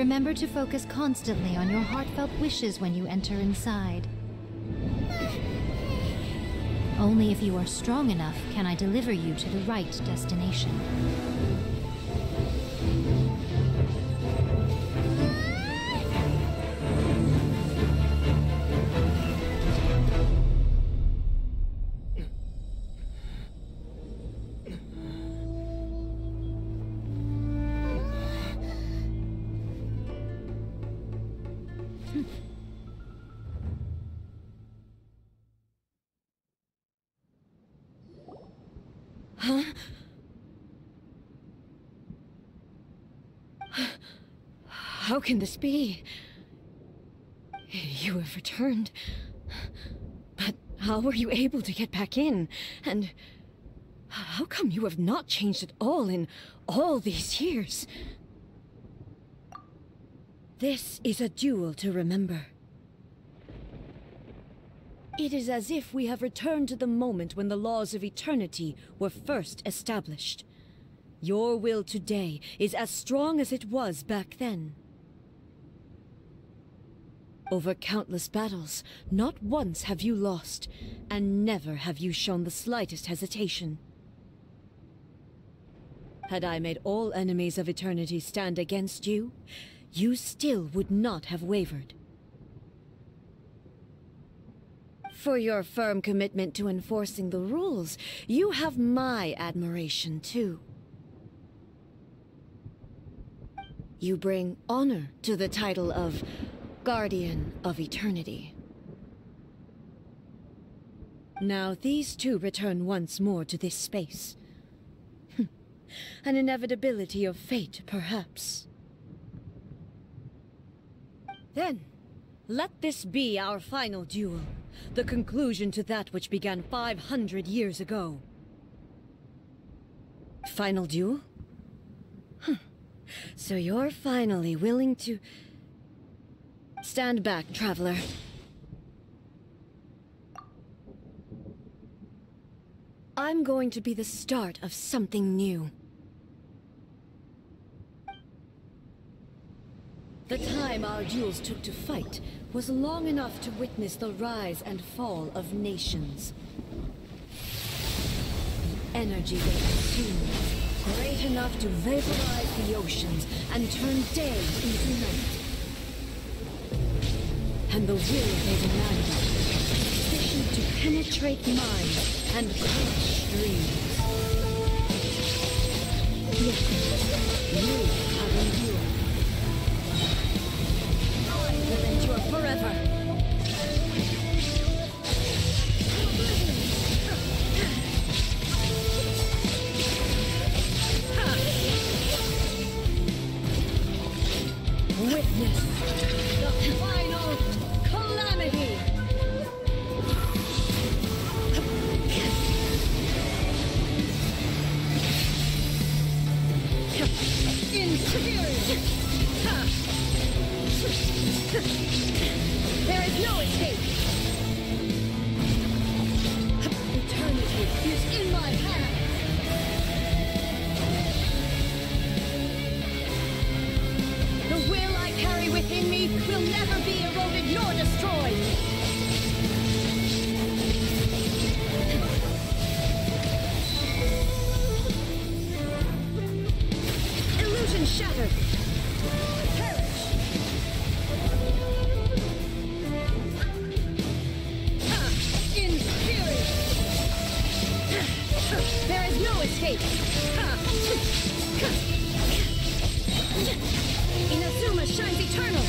Remember to focus constantly on your heartfelt wishes when you enter inside. Only if you are strong enough can I deliver you to the right destination. Huh? How can this be? You have returned. But how were you able to get back in? And how come you have not changed at all in all these years? This is a duel to remember. It is as if we have returned to the moment when the laws of eternity were first established. Your will today is as strong as it was back then. Over countless battles, not once have you lost, and never have you shown the slightest hesitation. Had I made all enemies of eternity stand against you, you still would not have wavered. For your firm commitment to enforcing the rules, you have my admiration too. You bring honor to the title of Guardian of Eternity. Now these two return once more to this space. An inevitability of fate, perhaps. Then, let this be our final duel. The conclusion to that which began 500 years ago. Final duel? So you're finally willing to... Stand back, traveler. I'm going to be the start of something new. The time our duels took to fight was long enough to witness the rise and fall of nations. The energy they consumed, great enough to vaporize the oceans and turn day into night. And the will they demanded, sufficient to penetrate minds and crush dreams. Yet, you have endured. I will endure forever. Witness the final calamity. Inferior. There is no escape. Eternity is in my hands. The will I carry within me will never be eroded nor destroyed. Illusion shattered. Perish. Inferior. There is no escape. Inazuma shines eternal.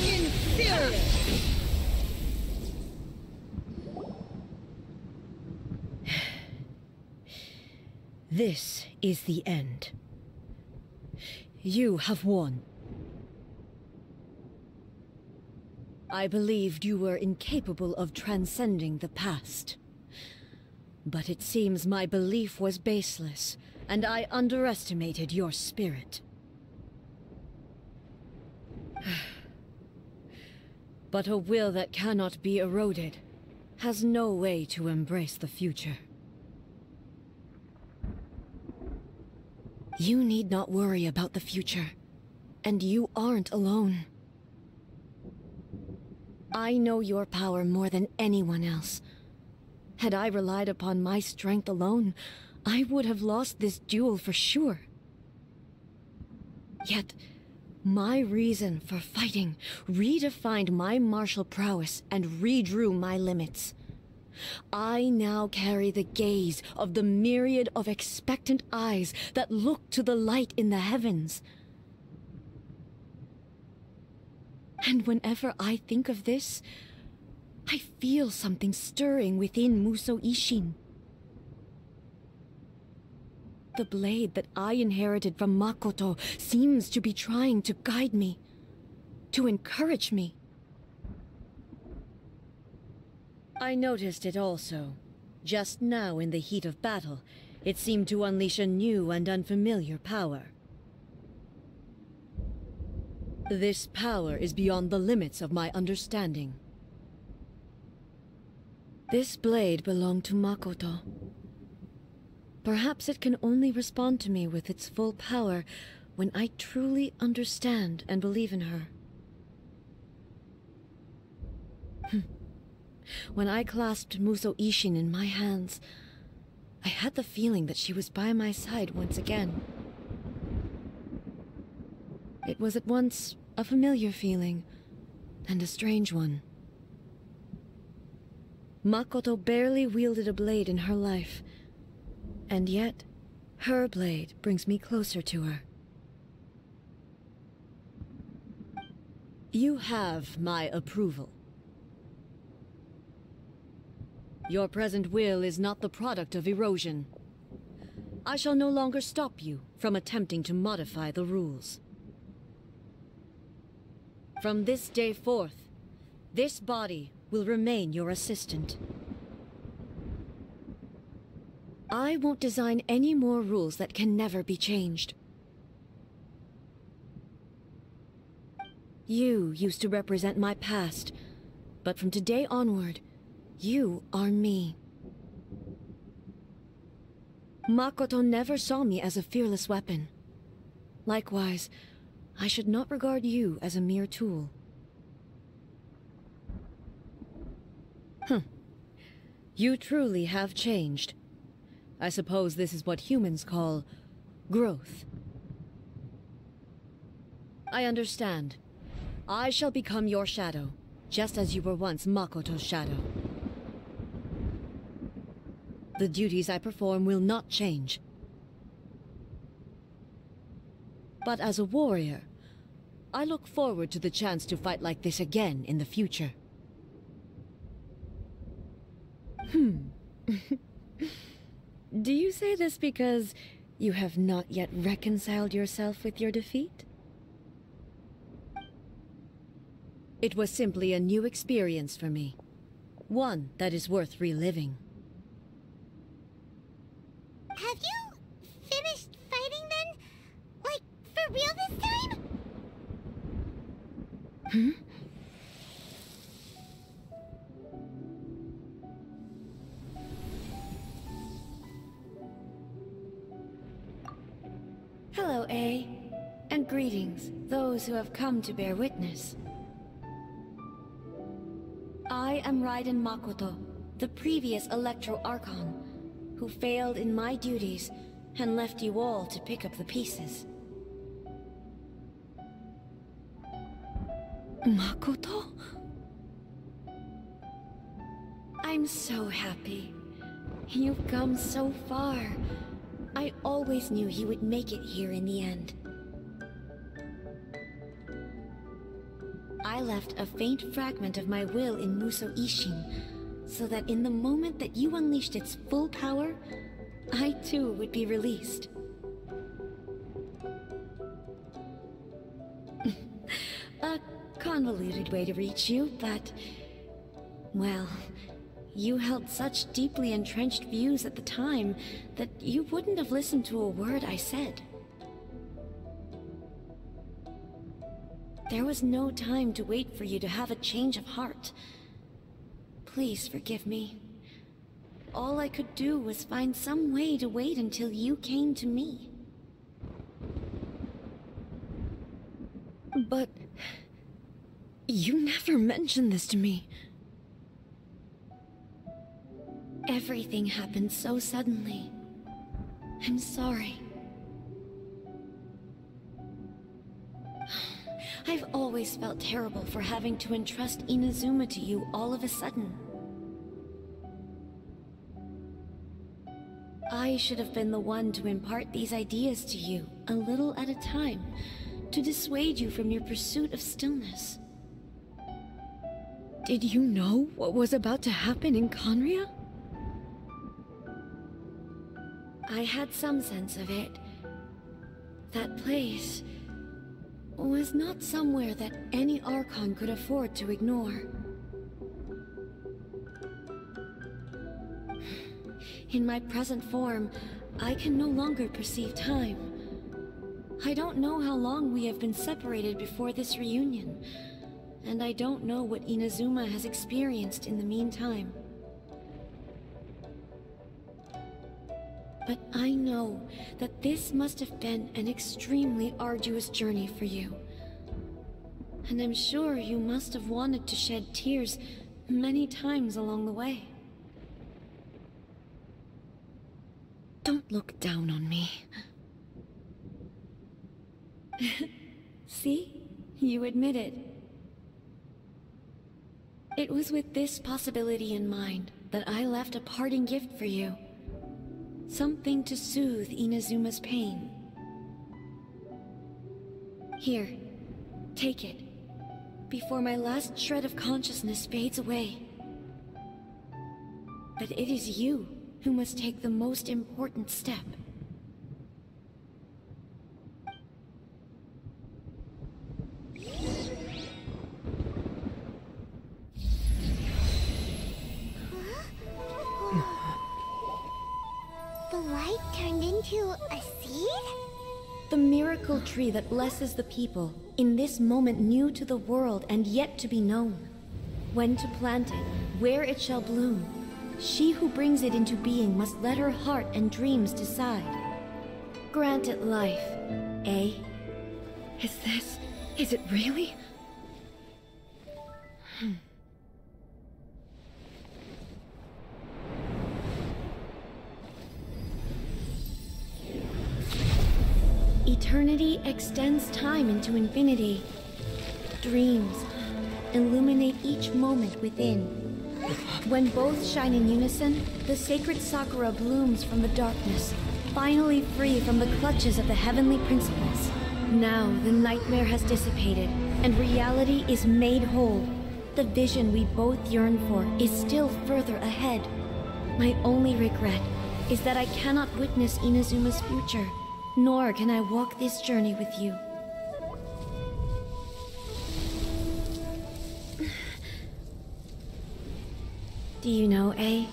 Inferior. This is the end. You have won. I believed you were incapable of transcending the past. But it seems my belief was baseless, and I underestimated your spirit. But a will that cannot be eroded has no way to embrace the future. You need not worry about the future. And you aren't alone. I know your power more than anyone else. Had I relied upon my strength alone, I would have lost this duel for sure. Yet, my reason for fighting redefined my martial prowess and redrew my limits. I now carry the gaze of the myriad of expectant eyes that look to the light in the heavens. And whenever I think of this, I feel something stirring within Musou Ishin. The blade that I inherited from Makoto seems to be trying to guide me, to encourage me. I noticed it also. Just now in the heat of battle, it seemed to unleash a new and unfamiliar power. This power is beyond the limits of my understanding. This blade belonged to Makoto. Perhaps it can only respond to me with its full power when I truly understand and believe in her. When I clasped Musou Ishin in my hands, I had the feeling that she was by my side once again. It was at once a familiar feeling and a strange one. Makoto barely wielded a blade in her life, and yet her blade brings me closer to her. You have my approval. Your present will is not the product of erosion. I shall no longer stop you from attempting to modify the rules. From this day forth, this body will remain your assistant. I won't design any more rules that can never be changed. You used to represent my past, but from today onward, you are me. Makoto never saw me as a fearless weapon. Likewise, I should not regard you as a mere tool. You truly have changed. I suppose this is what humans call growth. I understand. I shall become your shadow, just as you were once Makoto's shadow. The duties I perform will not change. But as a warrior, I look forward to the chance to fight like this again in the future. Do you say this because you have not yet reconciled yourself with your defeat? It was simply a new experience for me. One that is worth reliving. Have you finished fighting then? Like, for real this time? Hello, A. And greetings, those who have come to bear witness. I am Raiden Makoto, the previous Electro Archon, who failed in my duties and left you all to pick up the pieces. Makoto? I'm so happy. You've come so far. I always knew you would make it here in the end. I left a faint fragment of my will in Musou Ishin, so that in the moment that you unleashed its full power, I too would be released. A convoluted way to reach you, but... well, you held such deeply entrenched views at the time that you wouldn't have listened to a word I said. There was no time to wait for you to have a change of heart. Please forgive me. All I could do was find some way to wait until you came to me. You never mentioned this to me. Everything happened so suddenly. I'm sorry. I've always felt terrible for having to entrust Inazuma to you all of a sudden. I should have been the one to impart these ideas to you, a little at a time, to dissuade you from your pursuit of stillness. Did you know what was about to happen in Conria? I had some sense of it. That place was not somewhere that any Archon could afford to ignore. In my present form, I can no longer perceive time. I don't know how long we have been separated before this reunion, and I don't know what Inazuma has experienced in the meantime. But I know that this must have been an extremely arduous journey for you. And I'm sure you must have wanted to shed tears many times along the way. Don't look down on me. See? You admit it. It was with this possibility in mind that I left a parting gift for you. Something to soothe Inazuma's pain. Here, take it, before my last shred of consciousness fades away. But it is you who must take the most important step. The light turned into a seed? The miracle tree that blesses the people, in this moment new to the world and yet to be known. When to plant it, where it shall bloom. She who brings it into being must let her heart and dreams decide. Grant it life, eh? Is it really? Eternity extends time into infinity. Dreams illuminate each moment within. When both shine in unison, the sacred Sakura blooms from the darkness, finally free from the clutches of the heavenly principles. Now the nightmare has dissipated, and reality is made whole. The vision we both yearn for is still further ahead. My only regret is that I cannot witness Inazuma's future. Nor can I walk this journey with you. Do you know, I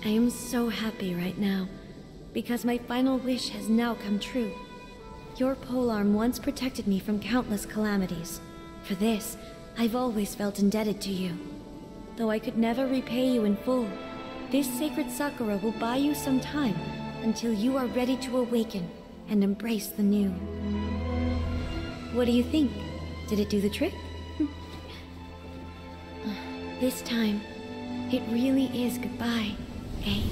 am so happy right now, because my final wish has now come true. Your polearm once protected me from countless calamities. For this, I've always felt indebted to you. Though I could never repay you in full, this sacred Sakura will buy you some time until you are ready to awaken and embrace the new. What do you think? Did it do the trick? This time, it really is goodbye, eh?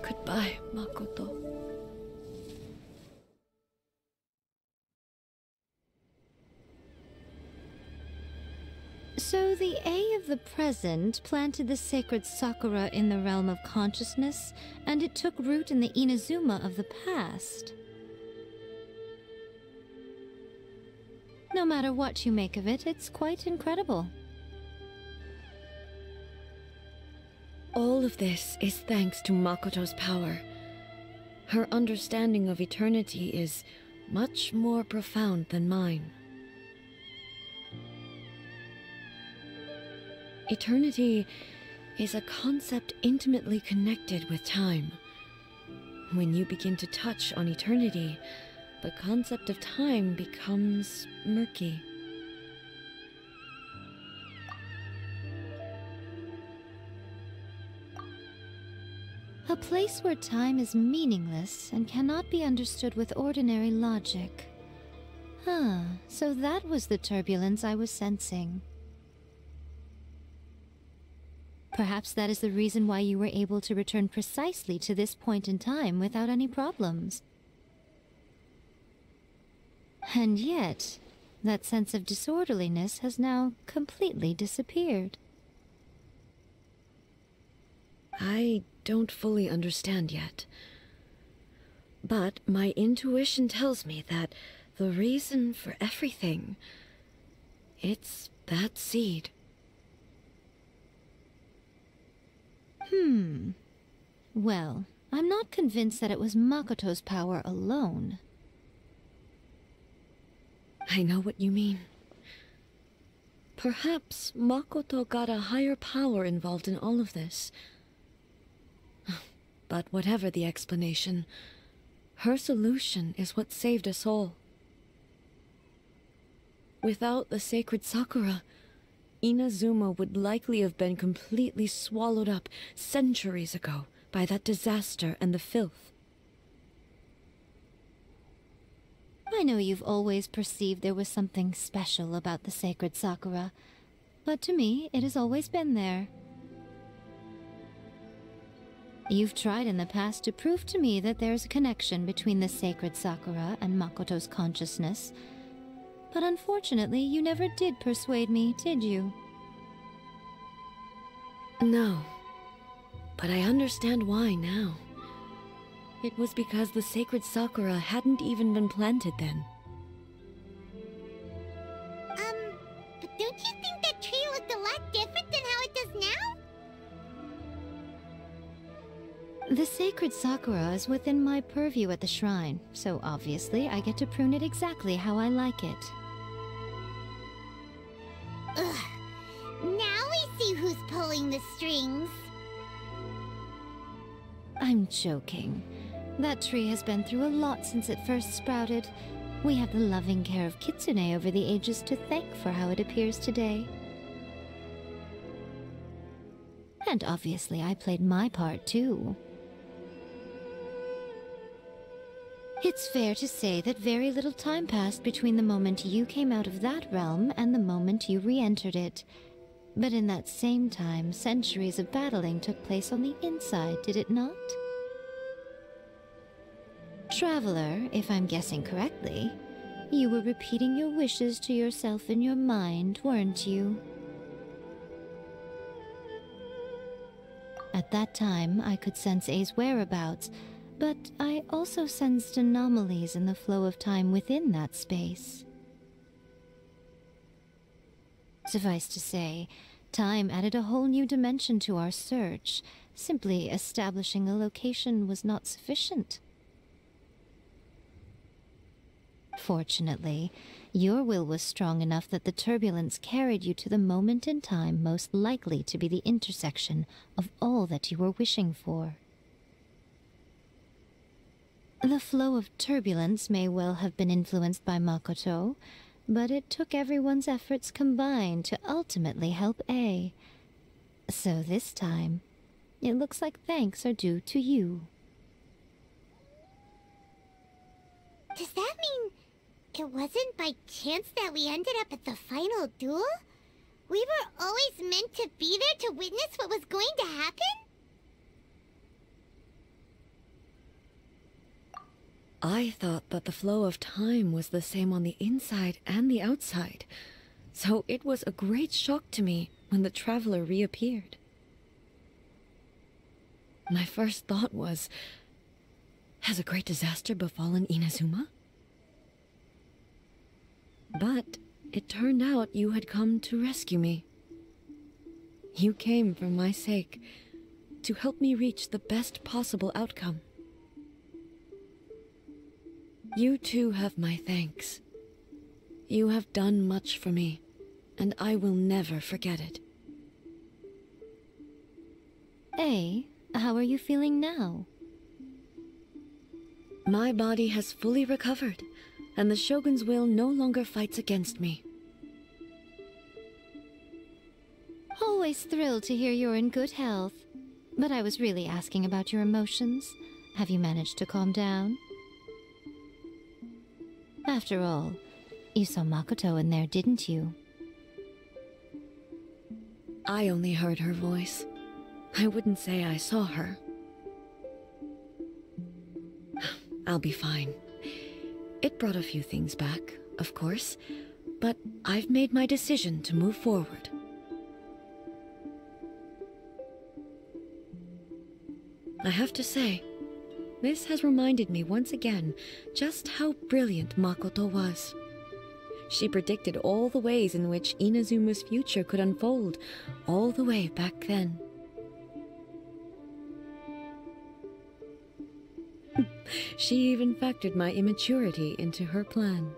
Goodbye, Makoto. So the A of the present planted the sacred Sakura in the realm of consciousness, and it took root in the Inazuma of the past. No matter what you make of it, it's quite incredible. All of this is thanks to Makoto's power. Her understanding of eternity is much more profound than mine. Eternity is a concept intimately connected with time. When you begin to touch on eternity, the concept of time becomes murky. A place where time is meaningless and cannot be understood with ordinary logic. Huh, so that was the turbulence I was sensing. Perhaps that is the reason why you were able to return precisely to this point in time without any problems. And yet, that sense of disorderliness has now completely disappeared. I don't fully understand yet. But my intuition tells me that the reason for everything, it's that seed. Well, I'm not convinced that it was Makoto's power alone. I know what you mean. Perhaps Makoto got a higher power involved in all of this. But whatever the explanation, her solution is what saved us all. Without the sacred Sakura, Inazuma would likely have been completely swallowed up centuries ago by that disaster and the filth. I know you've always perceived there was something special about the sacred Sakura, but to me, it has always been there. You've tried in the past to prove to me that there's a connection between the sacred Sakura and Makoto's consciousness, but unfortunately, you never did persuade me, did you? No, but I understand why now. It was because the sacred Sakura hadn't even been planted then. But don't you think that tree looked a lot different than how it does now? The sacred Sakura is within my purview at the shrine, so obviously I get to prune it exactly how I like it. Ugh. Now we see who's pulling the strings. I'm joking. That tree has been through a lot since it first sprouted. We have the loving care of Kitsune over the ages to thank for how it appears today. And obviously I played my part too. It's fair to say that very little time passed between the moment you came out of that realm and the moment you re-entered it. But in that same time, centuries of battling took place on the inside, did it not? Traveler, if I'm guessing correctly, you were repeating your wishes to yourself in your mind, weren't you? At that time, I could sense A's whereabouts, but I also sensed anomalies in the flow of time within that space. Suffice to say, time added a whole new dimension to our search. Simply establishing a location was not sufficient. Fortunately, your will was strong enough that the turbulence carried you to the moment in time most likely to be the intersection of all that you were wishing for. The flow of turbulence may well have been influenced by Makoto, but it took everyone's efforts combined to ultimately help A. So this time, it looks like thanks are due to you. Does that mean it wasn't by chance that we ended up at the final duel? We were always meant to be there to witness what was going to happen? I thought that the flow of time was the same on the inside and the outside, so it was a great shock to me when the traveler reappeared. My first thought was, has a great disaster befallen Inazuma? But it turned out you had come to rescue me. You came for my sake, to help me reach the best possible outcome. You too have my thanks. You have done much for me, and I will never forget it. A, how are you feeling now? My body has fully recovered, and the Shogun's will no longer fights against me. Always thrilled to hear you're in good health. But I was really asking about your emotions. Have you managed to calm down? After all, you saw Makoto in there, didn't you? I only heard her voice. I wouldn't say I saw her. I'll be fine. It brought a few things back, of course, but I've made my decision to move forward. I have to say, this has reminded me once again just how brilliant Makoto was. She predicted all the ways in which Inazuma's future could unfold, all the way back then. She even factored my immaturity into her plan.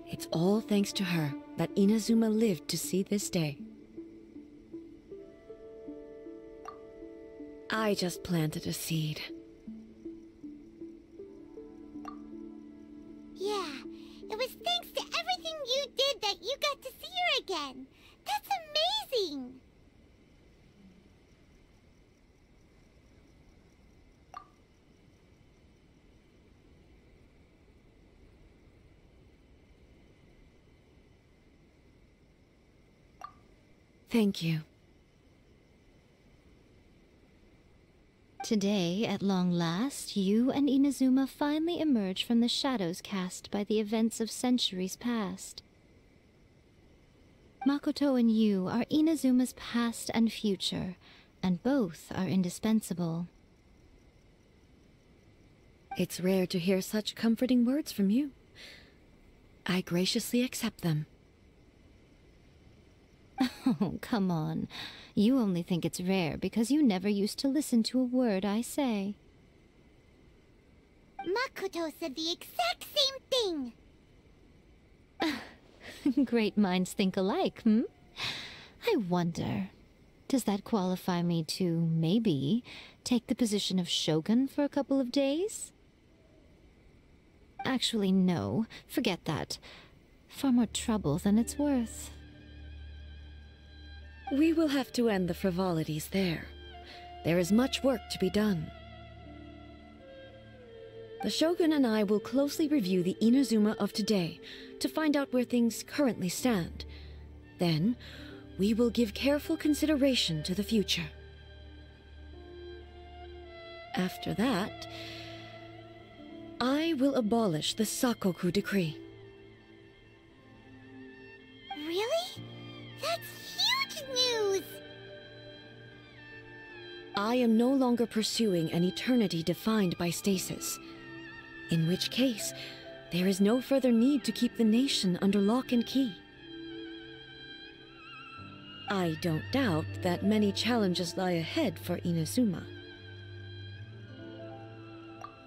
It's all thanks to her that Inazuma lived to see this day. I just planted a seed. Yeah, it was thanks to everything you did that you got to see her again. That's amazing! Thank you. Today, at long last, you and Inazuma finally emerge from the shadows cast by the events of centuries past. Makoto and you are Inazuma's past and future, and both are indispensable. It's rare to hear such comforting words from you. I graciously accept them. Oh, come on. You only think it's rare because you never used to listen to a word I say. Makoto said the exact same thing! Great minds think alike, hmm? I wonder, does that qualify me to, maybe, take the position of Shogun for a couple of days? Actually, no. Forget that. Far more trouble than it's worth. We will have to end the frivolities there. There is much work to be done. The Shogun and I will closely review the Inazuma of today to find out where things currently stand. Then, we will give careful consideration to the future. After that, I will abolish the Sakoku Decree. Really? That's huge news! I am no longer pursuing an eternity defined by stasis. In which case, there is no further need to keep the nation under lock and key. I don't doubt that many challenges lie ahead for Inazuma.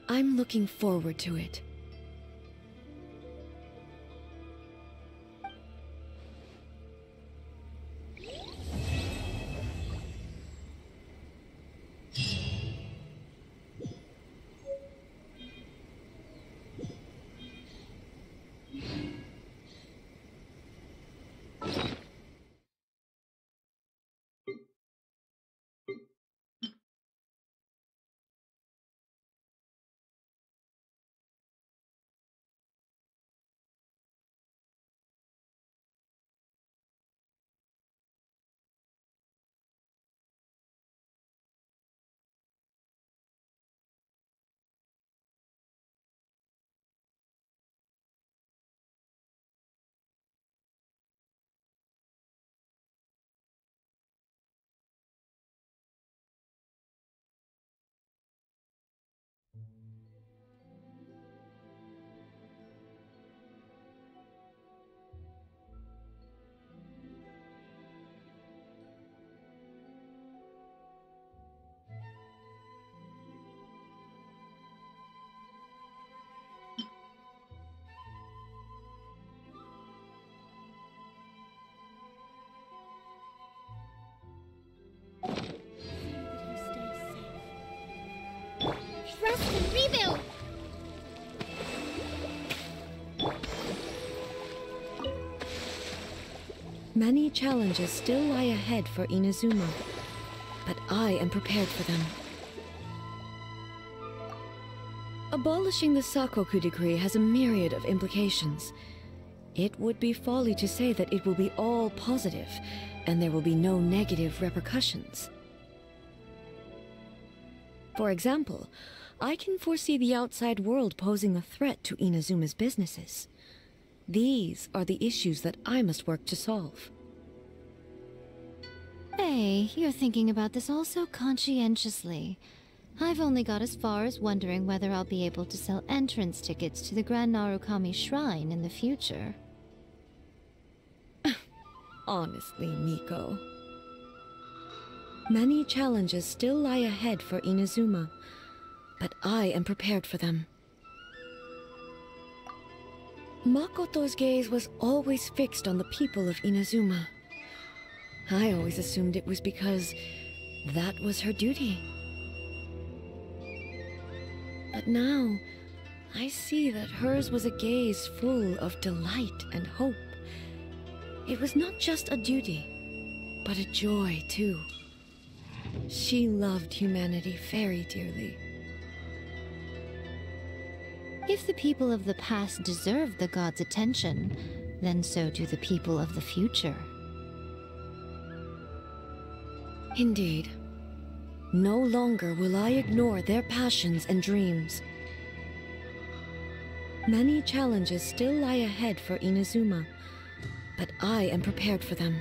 I'm looking forward to it. Many challenges still lie ahead for Inazuma, but I am prepared for them. Abolishing the Sakoku decree has a myriad of implications. It would be folly to say that it will be all positive, and there will be no negative repercussions. For example, I can foresee the outside world posing a threat to Inazuma's businesses. These are the issues that I must work to solve. Hey, you're thinking about this all so conscientiously. I've only got as far as wondering whether I'll be able to sell entrance tickets to the Grand Narukami Shrine in the future. Honestly, Miko. Many challenges still lie ahead for Inazuma, but I am prepared for them. Makoto's gaze was always fixed on the people of Inazuma. I always assumed it was because that was her duty. But now, I see that hers was a gaze full of delight and hope. It was not just a duty, but a joy, too. She loved humanity very dearly. If the people of the past deserve the god's attention, then so do the people of the future. Indeed. No longer will I ignore their passions and dreams. Many challenges still lie ahead for Inazuma, but I am prepared for them.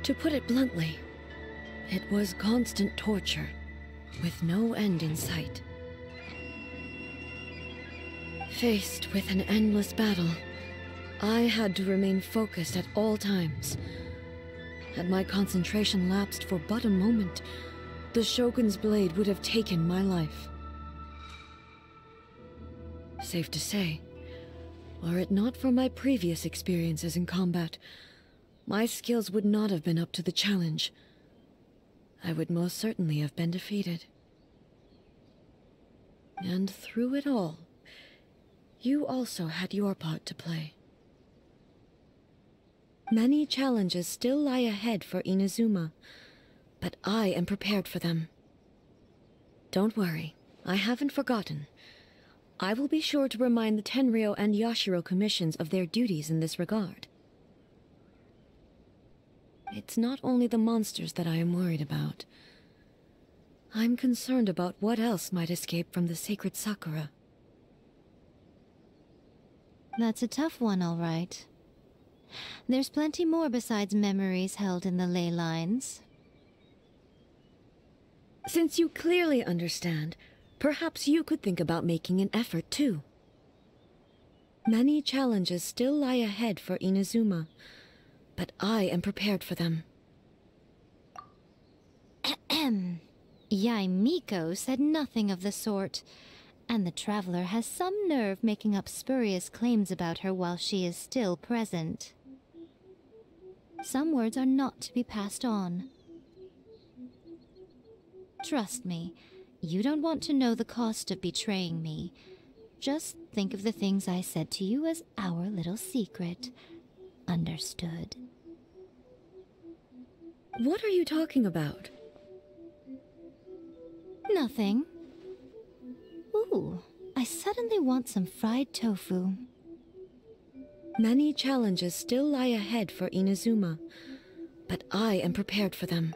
To put it bluntly, it was constant torture, with no end in sight. Faced with an endless battle, I had to remain focused at all times. Had my concentration lapsed for but a moment, the Shogun's blade would have taken my life. Safe to say, were it not for my previous experiences in combat, my skills would not have been up to the challenge. I would most certainly have been defeated. And through it all, you also had your part to play. Many challenges still lie ahead for Inazuma, but I am prepared for them. Don't worry, I haven't forgotten. I will be sure to remind the Tenryou and Yashiro commissions of their duties in this regard. It's not only the monsters that I am worried about. I'm concerned about what else might escape from the sacred Sakura. That's a tough one, all right. There's plenty more besides memories held in the ley lines. Since you clearly understand, perhaps you could think about making an effort too. Many challenges still lie ahead for Inazuma, but I am prepared for them. Yae Miko said nothing of the sort, and the traveler has some nerve making up spurious claims about her while she is still present. Some words are not to be passed on. Trust me, you don't want to know the cost of betraying me. Just think of the things I said to you as our little secret. Understood? What are you talking about? Nothing. Ooh, I suddenly want some fried tofu. Many challenges still lie ahead for Inazuma, but I am prepared for them.